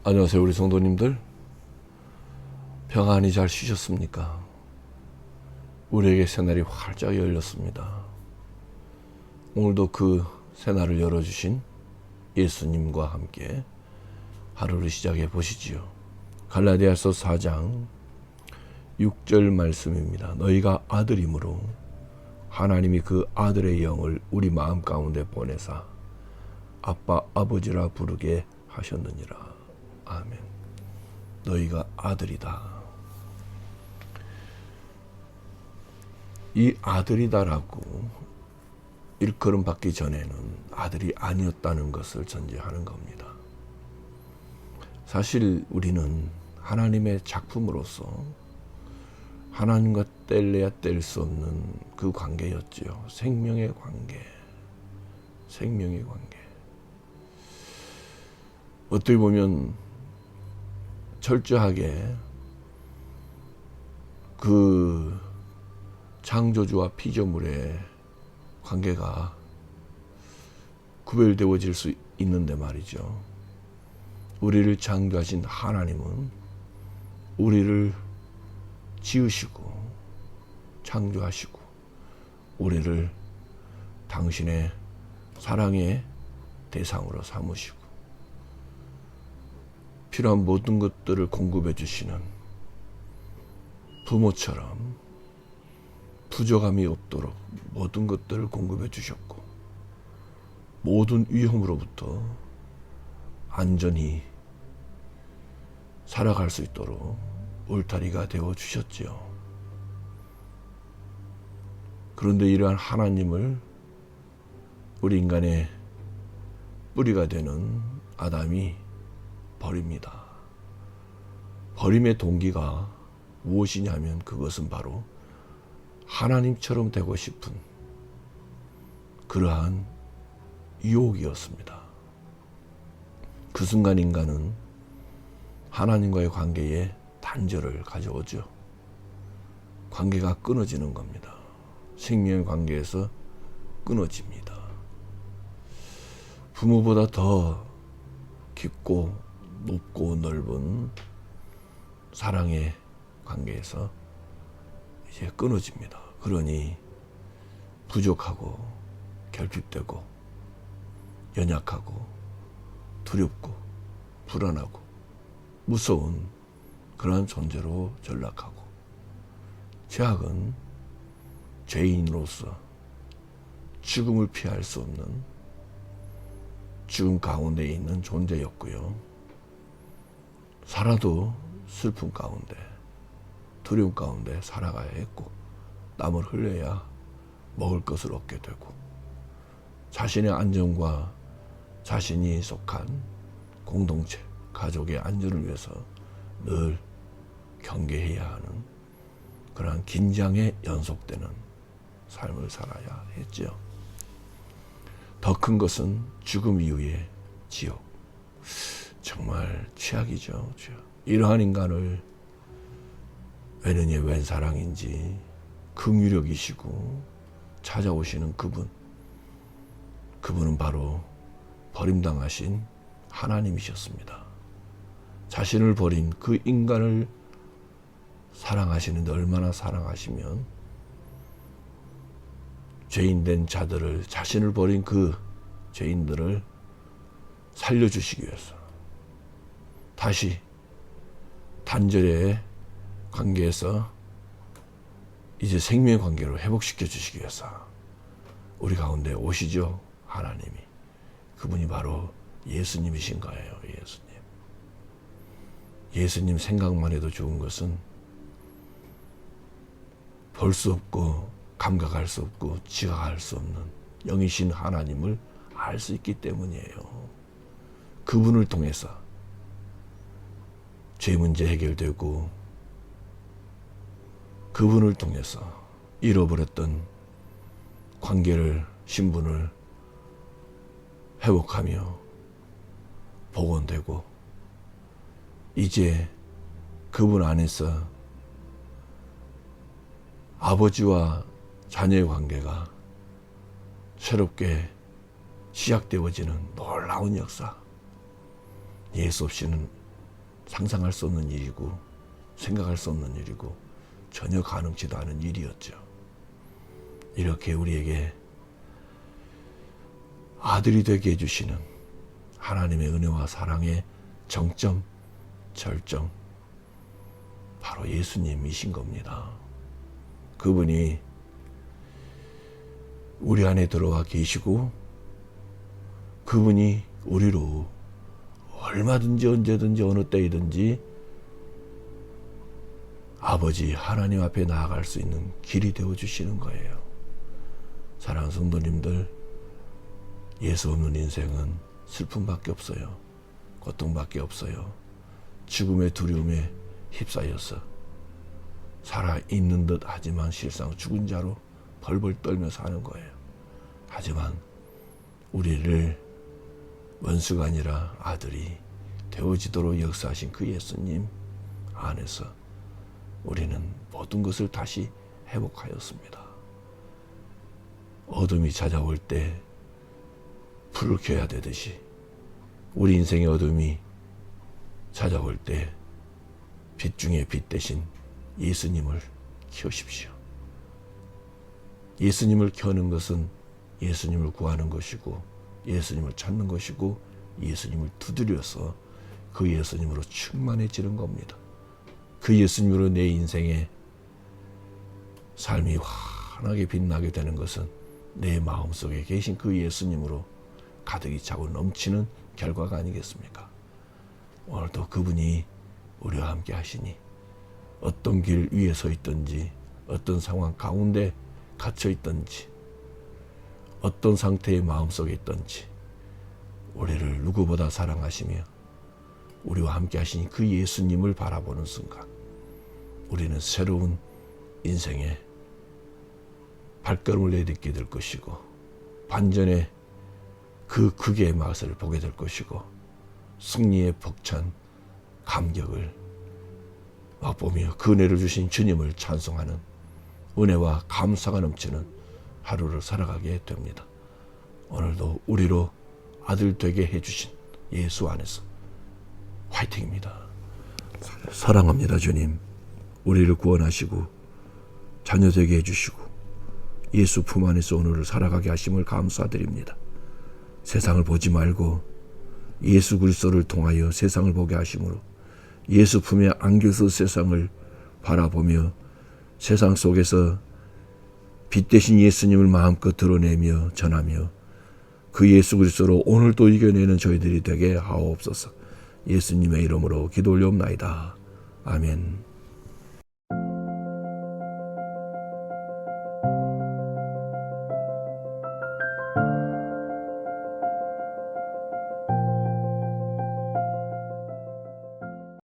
안녕하세요, 우리 성도님들. 평안히 잘 쉬셨습니까? 우리에게 새날이 활짝 열렸습니다. 오늘도 그 새날을 열어주신 예수님과 함께 하루를 시작해 보시지요. 갈라디아서 4장 6절 말씀입니다. 너희가 아들이므로 하나님이 그 아들의 영을 우리 마음 가운데 보내사 아빠 아버지라 부르게 하셨느니라. 아멘. 너희가 아들이다. 이 아들이다라고 일컬음 받기 전에는 아들이 아니었다는 것을 전제하는 겁니다. 사실 우리는 하나님의 작품으로서 하나님과 뗄래야 뗄 수 없는 그 관계였지요. 생명의 관계. 생명의 관계. 어떻게 보면 철저하게 그 창조주와 피조물의 관계가 구별되어질 수 있는데 말이죠. 우리를 창조하신 하나님은 우리를 지으시고 창조하시고 우리를 당신의 사랑의 대상으로 삼으시고 필요한 모든 것들을 공급해 주시는 부모처럼 부족함이 없도록 모든 것들을 공급해 주셨고 모든 위험으로부터 안전히 살아갈 수 있도록 울타리가 되어 주셨지요. 그런데 이러한 하나님을 우리 인간의 뿌리가 되는 아담이 버립니다. 버림의 동기가 무엇이냐면 그것은 바로 하나님처럼 되고 싶은 그러한 유혹이었습니다. 그 순간 인간은 하나님과의 관계에 단절을 가져오죠. 관계가 끊어지는 겁니다. 생명의 관계에서 끊어집니다. 부모보다 더 깊고 높고 넓은 사랑의 관계에서 이제 끊어집니다. 그러니 부족하고 결핍되고 연약하고 두렵고 불안하고 무서운 그러한 존재로 전락하고 죄악은 죄인으로서 죽음을 피할 수 없는 죽음 가운데 있는 존재였고요. 살아도 슬픔 가운데 두려움 가운데 살아가야 했고 땀을 흘려야 먹을 것을 얻게 되고 자신의 안전과 자신이 속한 공동체, 가족의 안전을 위해서 늘 경계해야 하는 그러한 긴장에 연속되는 삶을 살아야 했죠. 더 큰 것은 죽음 이후의 지옥. 정말 최악이죠. 이러한 인간을 웬은의 웬 사랑인지 긍휼력이시고 찾아오시는 그분은 바로 버림당하신 하나님이셨습니다. 자신을 버린 그 인간을 사랑하시는데 얼마나 사랑하시면 죄인된 자들을 자신을 버린 그 죄인들을 살려주시기 위해서 다시 단절의 관계에서 이제 생명의 관계로 회복시켜 주시기 위해서 우리 가운데 오시죠. 하나님이. 그분이 바로 예수님이신 거예요. 예수님 생각만 해도 좋은 것은 볼 수 없고 감각할 수 없고 지각할 수 없는 영이신 하나님을 알 수 있기 때문이에요. 그분을 통해서 죄 문제 해결되고 그분을 통해서 잃어버렸던 관계를 신분을 회복하며 복원되고 이제 그분 안에서 아버지와 자녀의 관계가 새롭게 시작되어지는 놀라운 역사. 예수 없이는 상상할 수 없는 일이고 생각할 수 없는 일이고 전혀 가능치도 않은 일이었죠. 이렇게 우리에게 아들이 되게 해주시는 하나님의 은혜와 사랑의 정점, 절정, 바로 예수님이신 겁니다. 그분이 우리 안에 들어와 계시고 그분이 우리로 얼마든지 언제든지 어느 때이든지 아버지 하나님 앞에 나아갈 수 있는 길이 되어주시는 거예요. 사랑하는 성도님들, 예수 없는 인생은 슬픔밖에 없어요. 고통밖에 없어요. 죽음의 두려움에 휩싸여서 살아있는 듯 하지만 실상 죽은 자로 벌벌 떨며 사는 거예요. 하지만 우리를 원수가 아니라 아들이 되어지도록 역사하신 그 예수님 안에서 우리는 모든 것을 다시 회복하였습니다. 어둠이 찾아올 때 불을 켜야 되듯이 우리 인생의 어둠이 찾아올 때 빛 중에 빛 대신 예수님을 켜십시오. 예수님을 켜는 것은 예수님을 구하는 것이고 예수님을 찾는 것이고 예수님을 두드려서 그 예수님으로 충만해지는 겁니다. 그 예수님으로 내 인생의 삶이 환하게 빛나게 되는 것은 내 마음속에 계신 그 예수님으로 가득히 차고 넘치는 결과가 아니겠습니까? 오늘도 그분이 우리와 함께 하시니 어떤 길 위에 서 있든지 어떤 상황 가운데 갇혀 있든지 어떤 상태의 마음속에 있든지 우리를 누구보다 사랑하시며 우리와 함께 하시니 그 예수님을 바라보는 순간 우리는 새로운 인생의 발걸음을 내딛게 될 것이고 반전의 그 극의 맛을 보게 될 것이고 승리의 벅찬 감격을 맛보며 그 은혜를 주신 주님을 찬송하는 은혜와 감사가 넘치는 하루를 살아가게 됩니다. 오늘도 우리로 아들 되게 해주신 예수 안에서 화이팅입니다. 사랑합니다. 주님, 우리를 구원하시고 자녀 되게 해주시고 예수 품 안에서 오늘을 살아가게 하심을 감사드립니다. 세상을 보지 말고 예수 그리스도를 통하여 세상을 보게 하심으로 예수 품에 안겨서 세상을 바라보며 세상 속에서 빛 대신 예수님을 마음껏 드러내며 전하며 그 예수 그리스도로 오늘도 이겨내는 저희들이 되게 하옵소서. 예수님의 이름으로 기도 올려옵나이다. 아멘.